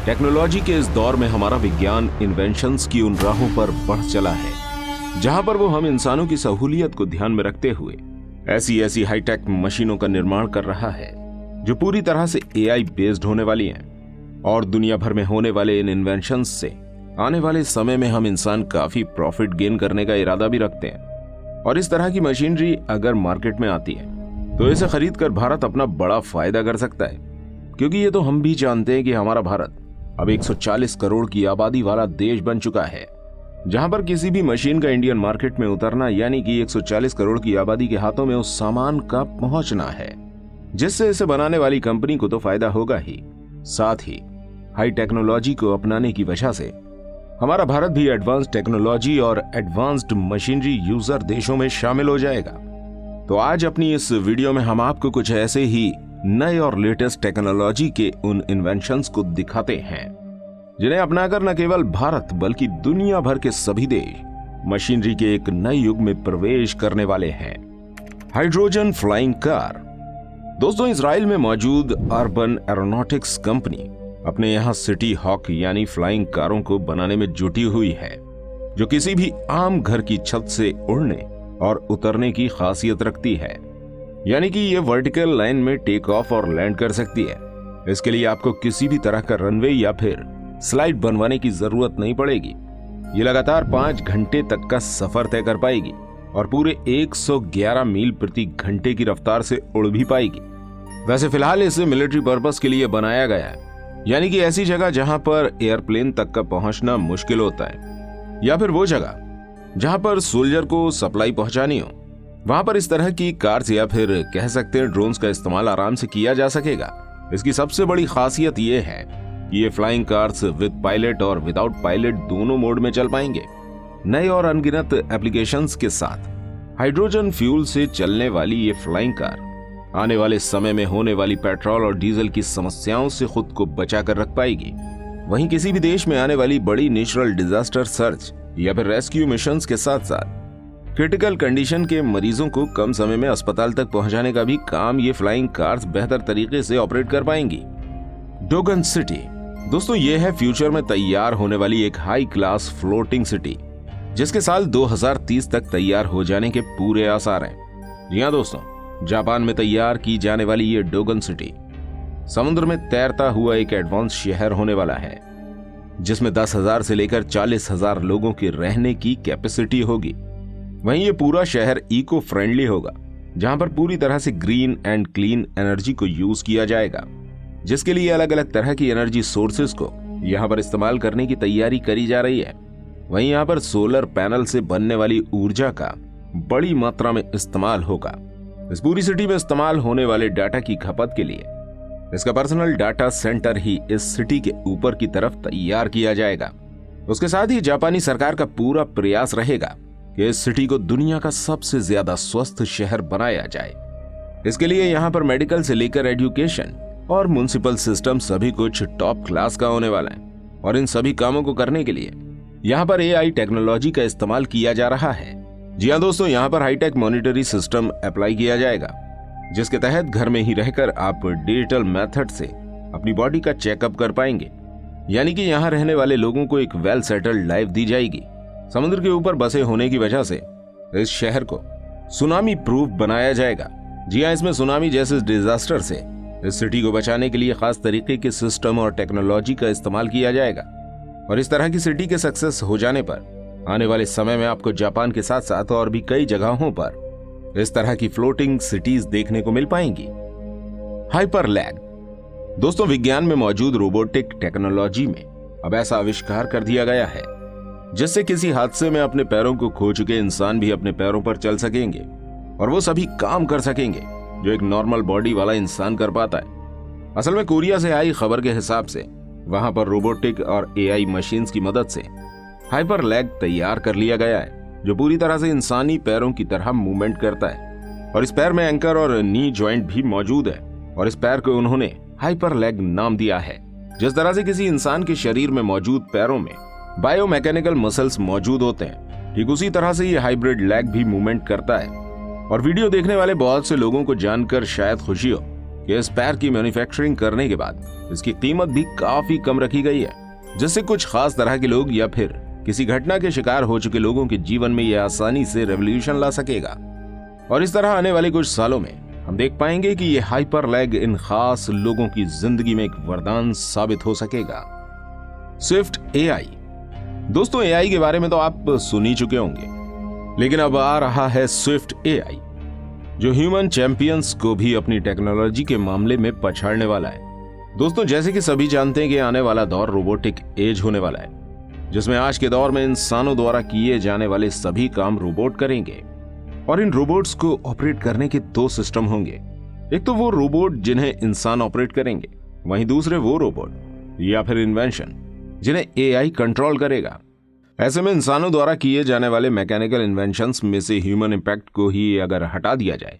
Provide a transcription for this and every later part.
Technology के इस दौर में हमारा विज्ञान इन्वेंशंस की उन राहों पर बढ़ चला है जहां पर वो हम इंसानों की सहूलियत को ध्यान में रखते हुए ऐसी ऐसी हाईटेक मशीनों का निर्माण कर रहा है जो पूरी तरह से एआई बेस्ड होने वाली हैं। और दुनिया भर में होने वाले इन इन्वेंशंस से आने वाले समय में हम इंसान काफी प्रॉफिट गेन करने का इरादा भी रखते हैं। और इस तरह की मशीनरी अगर मार्केट में आती है तो इसे खरीद कर भारत अपना बड़ा फायदा कर सकता है, क्योंकि ये तो हम भी जानते हैं कि हमारा भारत अब 140 करोड़ की आबादी वाला देश बन चुका है, जहां पर किसी भी मशीन का इंडियन मार्केट में उतरना यानी कि 140 करोड़ की आबादी के हाथों में उस सामान का पहुंचना है, जिससे इसे बनाने वाली कंपनी को तो फायदा होगा ही, साथ ही हाई टेक्नोलॉजी को अपनाने की वजह से हमारा भारत भी एडवांस टेक्नोलॉजी और एडवांस्ड मशीनरी यूजर देशों में शामिल हो जाएगा। तो आज अपनी इस वीडियो में हम आपको कुछ ऐसे ही नए और लेटेस्ट टेक्नोलॉजी के उन इन्वेंशंस को दिखाते हैं जिन्हें अपनाकर न केवल भारत बल्कि दुनिया भर के सभी देश मशीनरी के एक नए युग में प्रवेश करने वाले हैं। Hydrogen flying car. दोस्तों, इजराइल में मौजूद अर्बन एरोनॉटिक्स कंपनी अपने यहाँ सिटी हॉक यानी फ्लाइंग कारों को बनाने में जुटी हुई है, जो किसी भी आम घर की छत से उड़ने और उतरने की खासियत रखती है, यानी कि ये वर्टिकल लाइन में टेक ऑफ और लैंड कर सकती है। इसके लिए आपको किसी भी तरह का रनवे या फिर स्लाइड बनवाने की जरूरत नहीं पड़ेगी। ये लगातार 5 घंटे तक का सफर तय कर पाएगी और पूरे 111 मील प्रति घंटे की रफ्तार से उड़ भी पाएगी। वैसे फिलहाल इसे मिलिट्री पर्पस के लिए बनाया गया है, यानी कि ऐसी जगह जहां पर एयरप्लेन तक का पहुंचना मुश्किल होता है, या फिर वो जगह जहां पर सोल्जर को सप्लाई पहुंचानी हो, वहां पर इस तरह की कार्स या फिर कह सकते हैं ड्रोन्स का इस्तेमाल आराम से किया जा सकेगा। इसकी सबसे बड़ी खासियत ये है कि ये फ्लाइंग कार्स विद पायलट और विदाउट पायलट दोनों मोड में चल पाएंगे। नए और अनगिनत एप्लीकेशंस के साथ हाइड्रोजन फ्यूल से चलने वाली ये फ्लाइंग कार आने वाले समय में होने वाली पेट्रोल और डीजल की समस्याओं से खुद को बचा कर रख पाएगी। वहीं किसी भी देश में आने वाली बड़ी नेचुरल डिजास्टर सर्च या फिर रेस्क्यू मिशंस के साथ साथ क्रिटिकल कंडीशन के मरीजों को कम समय में अस्पताल तक पहुंचाने का भी काम ये फ्लाइंग कार्स बेहतर तरीके से ऑपरेट कर पाएंगी। Dogon city. दोस्तों, ये है फ्यूचर में तैयार होने वाली एक हाई क्लास फ्लोटिंग सिटी, जिसके साल 2030 तक तैयार हो जाने के पूरे आसार हैं। जी हाँ दोस्तों, जापान में तैयार की जाने वाली ये डोगन सिटी समुद्र में तैरता हुआ एक एडवांस शहर होने वाला है, जिसमें 10,000 से लेकर 40,000 लोगों के रहने की कैपेसिटी होगी। वहीं ये पूरा शहर इको फ्रेंडली होगा, जहां पर पूरी तरह से ग्रीन एंड क्लीन एनर्जी को यूज किया जाएगा, जिसके लिए अलग अलग तरह की एनर्जी सोर्सेस को यहां पर इस्तेमाल करने की तैयारी करी जा रही है। वहीं यहां पर सोलर पैनल से बनने वाली ऊर्जा का बड़ी मात्रा में इस्तेमाल होगा। इस पूरी सिटी में इस्तेमाल होने वाले डाटा की खपत के लिए इसका पर्सनल डाटा सेंटर ही इस सिटी के ऊपर की तरफ तैयार किया जाएगा। उसके साथ ही जापानी सरकार का पूरा प्रयास रहेगा कि इस सिटी को दुनिया का सबसे ज्यादा स्वस्थ शहर बनाया जाए। इसके लिए यहाँ पर मेडिकल से लेकर एजुकेशन और म्युनिसिपल सिस्टम सभी कुछ टॉप क्लास का होने वाला है। और इन सभी कामों को करने के लिए यहाँ पर एआई टेक्नोलॉजी का इस्तेमाल किया जा रहा है। जी हाँ दोस्तों, यहाँ पर हाईटेक मॉनिटरी सिस्टम अप्लाई किया जाएगा, जिसके तहत घर में ही रहकर आप डिजिटल मेथड से अपनी बॉडी का चेकअप कर पाएंगे। यानी कि यहाँ रहने वाले लोगों को एक वेल सेटल्ड लाइफ दी जाएगी। समुद्र के ऊपर बसे होने की वजह से इस शहर को सुनामी प्रूफ बनाया जाएगा। जी हाँ, इसमें सुनामी जैसे डिजास्टर से इस सिटी को बचाने के लिए खास तरीके के सिस्टम और टेक्नोलॉजी का इस्तेमाल किया जाएगा। और इस तरह की सिटी के सक्सेस हो जाने पर आने वाले समय में आपको जापान के साथ साथ और भी कई जगहों पर इस तरह की फ्लोटिंग सिटीज देखने को मिल पाएंगी। हाइपरलैग। दोस्तों, विज्ञान में मौजूद रोबोटिक टेक्नोलॉजी में अब ऐसा आविष्कार कर दिया गया है जिससे किसी हादसे में अपने पैरों को खो चुके इंसान भी अपने पैरों पर चल सकेंगे और वो सभी काम कर सकेंगे जो एक नॉर्मल बॉडी वाला इंसान कर पाता है। असल में कोरिया से आई खबर के हिसाब से वहां पर रोबोटिक और एआई मशीन्स की मदद से हाइपर लेग तैयार कर लिया गया है, जो पूरी तरह से इंसानी पैरों की तरह मूवमेंट करता है। और इस पैर में एंकर और नी जॉइंट भी मौजूद है और इस पैर को उन्होंने हाइपर लेग नाम दिया है। जिस तरह से किसी इंसान के शरीर में मौजूद पैरों में बायोमैकेनिकल मसल्स मौजूद होते हैं, ठीक उसी तरह से ये हाइब्रिड लेग भी मूवमेंट करता है। और वीडियो देखने वाले बहुत से लोगों को जानकर शायद खुशी हो कि इस पैर की मैन्युफैक्चरिंग करने के बाद इसकी कीमत भी काफी कम रखी गई है, जिससे कुछ खास तरह के लोग या फिर किसी घटना के शिकार हो चुके लोगों के जीवन में यह आसानी से रेवोल्यूशन ला सकेगा। और इस तरह आने वाले कुछ सालों में हम देख पाएंगे कि यह हाइपर लेग इन खास लोगों की जिंदगी में एक वरदान साबित हो सकेगा। Swift AI. दोस्तों, एआई के बारे में तो आप सुन ही चुके होंगे, लेकिन अब आ रहा है स्विफ्ट एआई, जो ह्यूमन चैंपियंस को भी अपनी टेक्नोलॉजी के मामले में पछाड़ने वाला है। दोस्तों, जैसे कि सभी जानते हैं कि आने वाला दौर रोबोटिक एज होने वाला है, जिसमें आज के दौर में इंसानों द्वारा किए जाने वाले सभी काम रोबोट करेंगे। और इन रोबोट्स को ऑपरेट करने के दो सिस्टम होंगे। एक तो वो रोबोट जिन्हें इंसान ऑपरेट करेंगे, वहीं दूसरे वो रोबोट या फिर इन्वेंशन जिन्हें एआई कंट्रोल करेगा। ऐसे में इंसानों द्वारा किए जाने वाले मैकेनिकल इन्वेंशंस में से ह्यूमन इंपैक्ट को ही अगर हटा दिया जाए,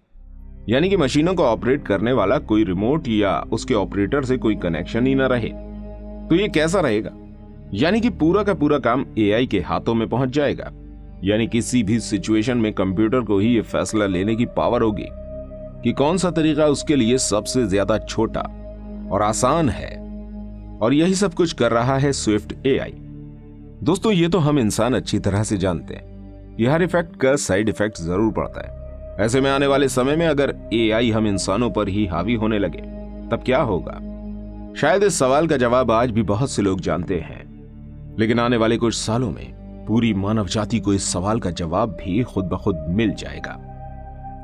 यानी कि मशीनों को ऑपरेट करने वाला कोई रिमोट या उसके ऑपरेटर से कोई कनेक्शन ही ना रहे, तो ये कैसा रहेगा? यानी कि पूरा का पूरा काम एआई के हाथों में पहुंच जाएगा। यानी किसी भी सिचुएशन में कंप्यूटर को ही ये फैसला लेने की पावर होगी कि कौन सा तरीका उसके लिए सबसे ज्यादा छोटा और आसान है। और यही सब कुछ कर रहा है स्विफ्ट एआई। दोस्तों, ये तो हम इंसान अच्छी तरह से जानते हैं कि हर इफेक्ट का साइड इफेक्ट जरूर पड़ता है। ऐसे में आने वाले समय में अगर एआई हम इंसानों पर ही हावी होने लगे, तब क्या होगा? शायद इस सवाल का जवाब आज भी बहुत से लोग जानते हैं, लेकिन आने वाले कुछ सालों में पूरी मानव जाति को इस सवाल का जवाब भी खुद ब खुद मिल जाएगा।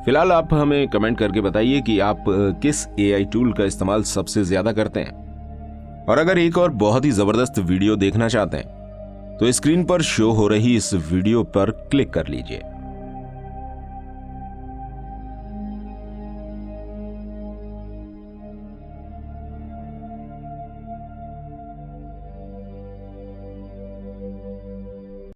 फिलहाल आप हमें कमेंट करके बताइए कि आप किस एआई टूल का इस्तेमाल सबसे ज्यादा करते हैं। और अगर एक और बहुत ही जबरदस्त वीडियो देखना चाहते हैं तो स्क्रीन पर शो हो रही इस वीडियो पर क्लिक कर लीजिए।